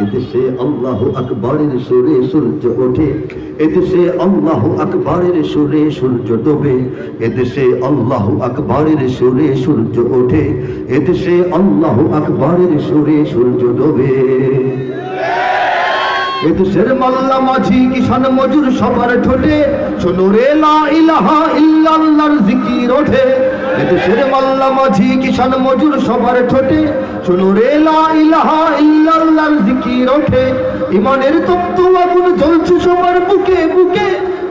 এদেশে আল্লাহু আকবারের সুরে সূর্য ওঠে, এদেশে আল্লাহু আকবারের সুরে সূর্য ডোবে, এদেশে আল্লাহু আকবারের সুরে সূর্য ওঠে, এদেশে আল্লাহু আকবারের সুরে সূর্য ডোবে। এদেশের মাল্লা মাঝি কিষান মজুর সবার ঠোঁটে শোনো রে লা ইলাহা ইল্লাল্লাহর জিকির ওঠে। এদেশের মাল্লা মাঝি কিষান মজুর সবার ঠোঁটে শোনো রে লা ইলাহা ইল্লাল্লাহর জিকির ওঠে। ইমানের তপ্ত আগুন জ্বলছে সবার বুকে বুকে,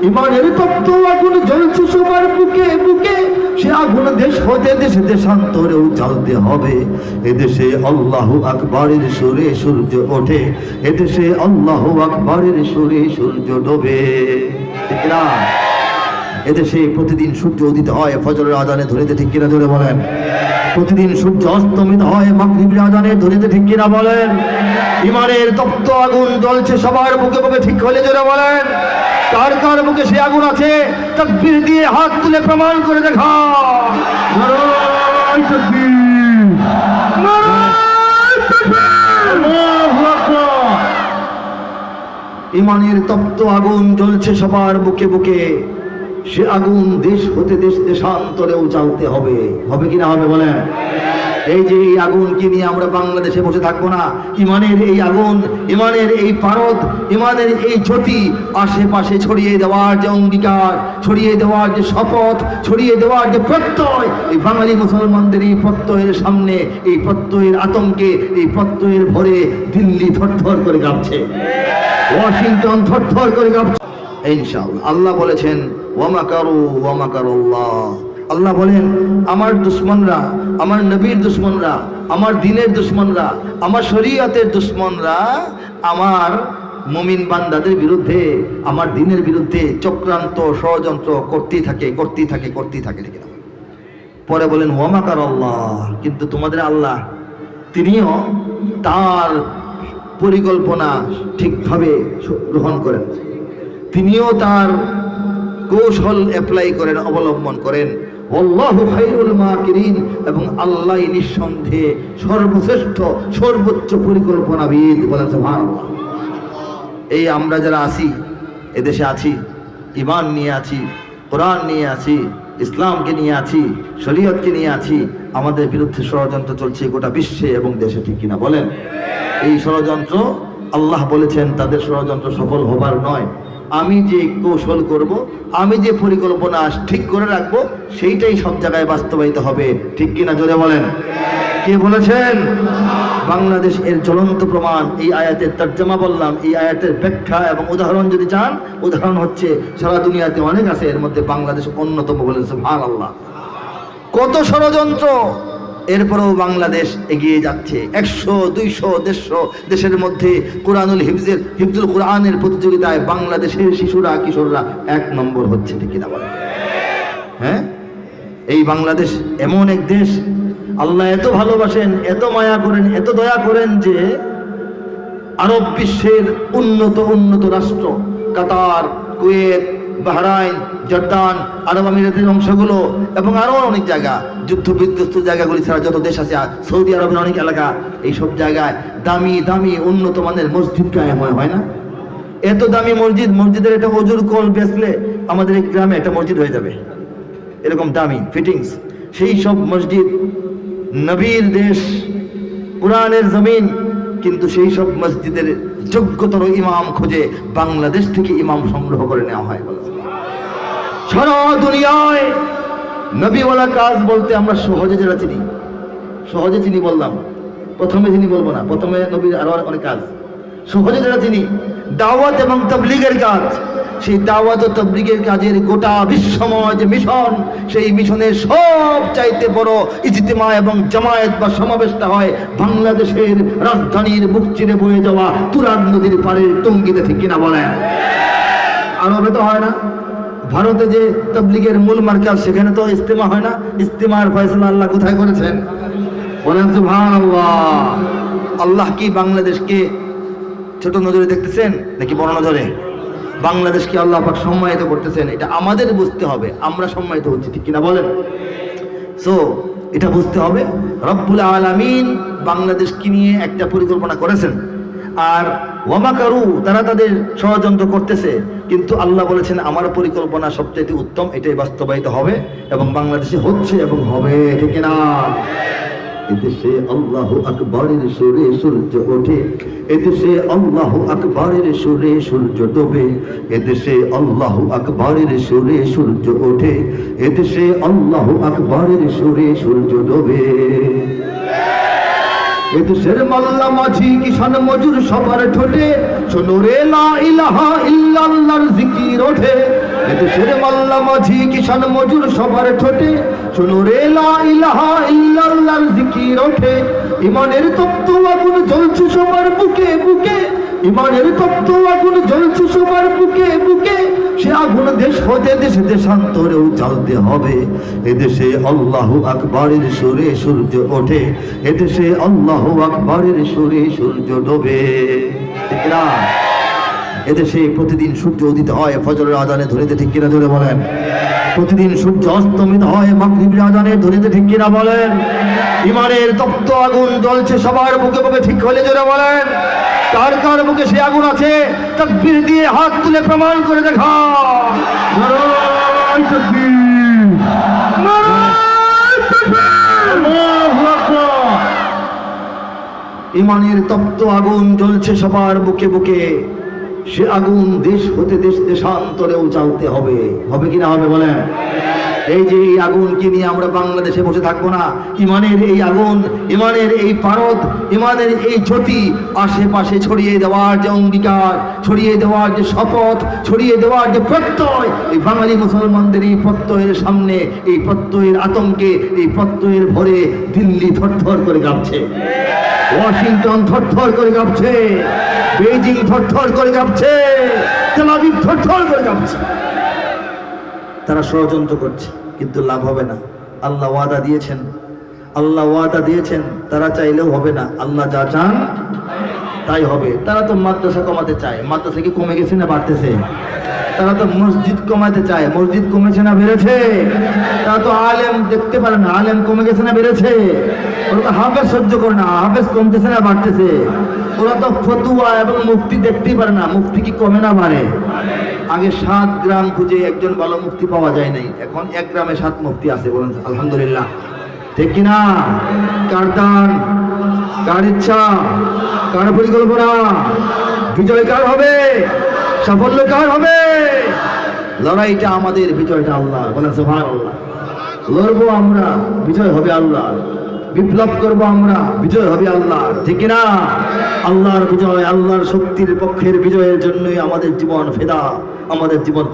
ইমানের তপ্ত আগুন জ্বলছে সবার বুকে বুকে, সে আগুন দেশ হতে দেশে দেশান্তরেও জ্বালতে হবে। এদেশে আল্লাহু আকবারের সুরে সূর্য ওঠে, এদেশে আল্লাহু আকবারের সুরে সূর্য ডোবে। ঠিক না? এদেশে প্রতিদিন সূর্য উদিত হয় ফজরের আজানে ধরিতে, ঠিক কিনা জোরে বলেন? প্রতিদিন সূর্য অস্তমিত হয় মাগরিবের আজানে ধরিতে, ঠিক কিনা বলেন? ইমানের তপ্ত আগুন জ্বলছে সবার বুকে বুকে, ঠিক হলে জোরে বলেন? কার কার বুকে সে আগুন আছে তাকবীর দিয়ে হাত তুলে প্রমাণ করে দেখা। নারায়ে তাকবীর, নারায়ে তাকবীর, আল্লাহু আকবার। ইমানের তপ্ত আগুন জ্বলছে সবার বুকে বুকে, সে আগুন দেশ হতে দেশ দেশান্তরেও জ্বালতে হবে। হবে কিনা হবে বলেন? এই যে এই আগুনকে নিয়ে আমরা বাংলাদেশে বসে থাকবো না। ইমানের এই আগুন, ইমানের এই পারদ, ইমানের এই জ্যোতি আশেপাশে ছড়িয়ে দেওয়ার যে অঙ্গীকার, ছড়িয়ে দেওয়ার যে শপথ, ছড়িয়ে দেওয়ার যে প্রত্যয়, এই বাঙালি মুসলমানদের এই প্রত্যয়ের সামনে, এই প্রত্যয়ের আতঙ্কে, এই প্রত্যয়ের ভরে দিল্লি থরথর করে কাঁপছে, ওয়াশিংটন থরথর করে কাঁপছে। ইনশাআল্লাহ আল্লাহ বলেছেন ওয়ামাকারু ওয়ামাকারুল্লাহ। আল্লাহ বলেন আমার দুশ্মনরা, আমার নবীর দুশ্মনরা, আমার দ্বীনের দুশ্মনরা, আমার শরীয়তের দুশ্মনরা আমার মুমিন বান্দাদের বিরুদ্ধে, আমার দ্বীনের বিরুদ্ধে চক্রান্ত ষড়যন্ত্র করতেই থাকে করতেই থাকে করতেই থাকে। ঠিক না? পরে বলেন ওয়ামাকারুল্লাহ, কিন্তু তোমাদের আল্লাহ তিনিও তার পরিকল্পনা ঠিকভাবে গ্রহণ করেন, তিনিও তার কৌশল অ্যাপ্লাই করেন, অবলম্বন করেন। আল্লাহু খায়রুল মাকিরিন, এবং আল্লাহ নিঃসন্দেহে সর্বশ্রেষ্ঠ সর্বোচ্চ পরিকল্পনাবিদ। বলেন সুবহানাল্লাহ। এই আমরা যারা আছি, এদেশে আছি, ঈমান নিয়ে আছি, কোরআন নিয়ে আছি, ইসলামকে নিয়ে আছি, শরীয়তকে নিয়ে আছি, আমাদের বিরুদ্ধে ষড়যন্ত্র চলছে গোটা বিশ্বে এবং দেশে, ঠিক কিনা বলেন? এই ষড়যন্ত্র আল্লাহ বলেছেন তাদের ষড়যন্ত্র সফল হবার নয়, আমি যে কৌশল করব, আমি যে পরিকল্পনা ঠিক করে রাখবো, সেইটাই সব জায়গায় বাস্তবায়িত হবে। ঠিক কিনা জোরে বলেন? কে বলেছেন? বাংলাদেশ এর জ্বলন্ত প্রমাণ। এই আয়াতের তর্জমা বললাম, এই আয়াতের ব্যাখ্যা এবং উদাহরণ যদি চান, উদাহরণ হচ্ছে সারা দুনিয়াতে অনেক আছে, এর মধ্যে বাংলাদেশ অন্যতম। বলেন সুবহানাল্লাহ। কত ষড়যন্ত্র, এরপরেও বাংলাদেশ এগিয়ে যাচ্ছে। 100, 200, 150 দেশের মধ্যে কোরআনুল হিফজুল কোরআনের প্রতিযোগিতায় বাংলাদেশের শিশুরা কিশোররা 1 নম্বর হচ্ছে। ঠিক কিনা বলেন? হ্যাঁ, এই বাংলাদেশ এমন এক দেশ, আল্লাহ এত ভালোবাসেন, এত মায়া করেন, এত দয়া করেন যে আরব বিশ্বের উন্নত রাষ্ট্র কাতার, কুয়েত, বাহরাইন, জর্দান, আরব আমিরাতের অংশগুলো এবং আরো অনেক জায়গা, যুদ্ধ বিধ্বস্ত জায়গাগুলি ছাড়া যত দেশ আছে, সৌদি আরবের অনেক এলাকা, এই সব জায়গায় দামি দামি উন্নত মানের মসজিদ কায়েম হয় না? এত দামি মসজিদ, মসজিদের একটা অজুর কল বেচলে আমাদের এই গ্রামে একটা মসজিদ হয়ে যাবে, এরকম দামি ফিটিংস। সেই সব মসজিদ, নবীর দেশ, কোরআনের জমিন, কিন্তু সেই সব মসজিদের যোগ্যতর ইমাম খুঁজে বাংলাদেশ থেকে ইমাম সংগ্রহ করে নেওয়া হয়। সারা দুনিয়ায় নবীওয়ালা কাজ বলতে আমরা সহজে যারা চিনি, সহজে চিনি বললাম, প্রথমে চিনি বলবো না, প্রথমে নবীর আরো অনেক কাজ সহজে যারা চিনি, দাওয়াত এবং তাবলীগের কাজ। সেই দাওয়াত ও তাবলীগের কাজের গোটা বিশ্বময় যে মিশন, সেই মিশনের সব চাইতে বড় ইজতিমা এবং জামায়াত বা সমাবেশটা হয় বাংলাদেশের রাজধানীর বুক চিরে বয়ে যাওয়া তুরাগ নদীর পাড়ের টঙ্গীতে। ঠিক কিনা বলেন? আরবে তো হয় না, ভারতে যে তাবলীগের মূল মার্কাজ, সেখানে তো ইজতিমা হয় না। ইজতিমার ফয়সালা আল্লাহ কোথায় করেছেন? বলেন সুবহানাল্লাহ। আল্লাহ কি বাংলাদেশকে ছোট নজরে দেখতেছেন নাকি বড় নজরে? বাংলাদেশকে আল্লাহ পাক সম্মানিত করতেছেন, এটা আমাদের বুঝতে হবে। আমরা সম্মানিত হচ্ছি, ঠিক কিনা বলেন? সো এটা বুঝতে হবে রব্বুল আলামিন বাংলাদেশকে নিয়ে একটা পরিকল্পনা করেছেন। আর ওয়ামাকারু, তারা তাদের ষড়যন্ত্র করতেছে, কিন্তু আল্লাহ বলেছেন আমার পরিকল্পনা সবচেয়ে উত্তম, এটাই বাস্তবায়িত হবে এবং বাংলাদেশে হচ্ছে এবং হবে, ঠিক না? এদেশে আল্লাহু আকবরের সুরে সূর্য ওঠে, এদেশে আল্লাহু আকবরের সুরে সূর্য ডোবে, এদেশে আল্লাহু আকবরের সুরে সূর্য ওঠে, এদেশে আল্লাহু আকবরের সুরে সূর্য ডোবে। এদেশের মাল্লা মাঝি কিষান মজুর সবার ঠোঁটে শোনো রে লা ইলাহা ইল্লাল্লাহর জিকির ওঠে, এদেশের মাল্লা মাঝি কিষান মজুর সবার ঠোঁটে শোনো রে লা ইলাহা ইল্লাল্লাহর জিকির ওঠে। ইমানের তপ্ত আগুন জ্বলছে সবার বুকে বুকে, ইমানের তপ্ত আগুন জ্বলছে সবার বুকে বুকে, সে আগুন দেশ হতে দেশে দেশান্তরেও জ্বালতে হবে। এদেশে আল্লাহু আকবরের সুরে সূর্য ওঠে, এদেশে আল্লাহু আকবরের সুরে সূর্য ডোবে, ঠিক না? এদেশে প্রতিদিন সূর্য উদিত হয় ফজরের আজানে ধ্বনিতে, ঠিক কিনা জোরে বলেন? প্রতিদিন সূর্য অস্তমিত হয় মাগরিবের আজানে ধ্বনিতে, ঠিক কিনা বলেন? ইমানের তপ্ত আগুন জ্বলছে সবার বুকে বুকে, ঠিক হলে জোরে বলেন? কার কার বুকে সে আগুন আছে তাকবীর দিয়ে হাত তুলে প্রমাণ করে দেখা। নারায়ে তাকবীর, নারায়ে তাকবীর, আল্লাহু আকবার। ইমানের তপ্ত আগুন জ্বলছে সবার বুকে বুকে, সে আগুন দেশ হতে দেশ দেশান্তরেও জ্বালতে হবে, হবে কিনা হবে বলেন? এই যে এই আগুনকে নিয়ে আমরা বাংলাদেশে বসে থাকবো না। ইমানের এই আগুন, ইমানের এই পারদ, ইমানের এই জ্যোতি আশেপাশে ছড়িয়ে দেওয়ার যে অঙ্গীকার, ছড়িয়ে দেওয়ার যে শপথ, ছড়িয়ে দেওয়ার যে প্রত্যয়, এই বাঙালি মুসলমানদের এই প্রত্যয়ের সামনে, এই প্রত্যয়ের আতঙ্কে, এই প্রত্যয়ের ভরে দিল্লি থরথর করে কাঁপছে, ওয়াশিংটন থরথর করে কাঁপছে, বেইজিং থরথর করে কাঁপছে, তেল আবিব থরথর করে কাঁপছে। তারা ষড়যন্ত্র করছে কিন্তু লাভ হবে না। আল্লাহ ওয়াদা দিয়েছেন, আল্লাহ ওয়াদা দিয়েছেন, তারা চাইলেও হবে না, আল্লাহ যা চান তাই হবে। তারা তো মাদ্রাসা কমাতে চায়, মাদ্রাসা কি কমে গেছে না বাড়তেছে? তারা তো মসজিদ কমাতে চায়, মসজিদ কমেছে না বেড়েছে? তারা তো আলেম দেখতে পারে না, আলেম কমে গেছে না বেড়েছে? ওরা তো হাফেজ সহ্য করে না, হাফেজ কমতেছে না বাড়তেছে? ওরা তো ফতুয়া এবং মুফতি দেখতেই পারে না, মুফতি কি কমে না বাড়ে? আগে 7 গ্রাম খুঁজে একজন ভালো মুফতি পাওয়া যায় নাই, এখন 1 গ্রামে 7 মুফতি আছে, বলেন আলহামদুলিল্লাহ, ঠিক কিনা? কার দান, কার ইচ্ছা, কার পরিকল্পনা, বিজয় কার হবে, সাফল্য কার হবে? লড়াইটা আমাদের, বিজয়টা আল্লাহ, বলেন সুবহানাল্লাহ। লড়বো আমরা, বিজয় হবে আল্লাহ। বিপ্লব করবো আমরা, বিজয় হবে আল্লাহ, ঠিক না? আল্লাহর বিজয়, আল্লাহর শক্তির পক্ষের বিজয়ের জন্যই আমাদের জীবন ফেদা, আমাদের জীবন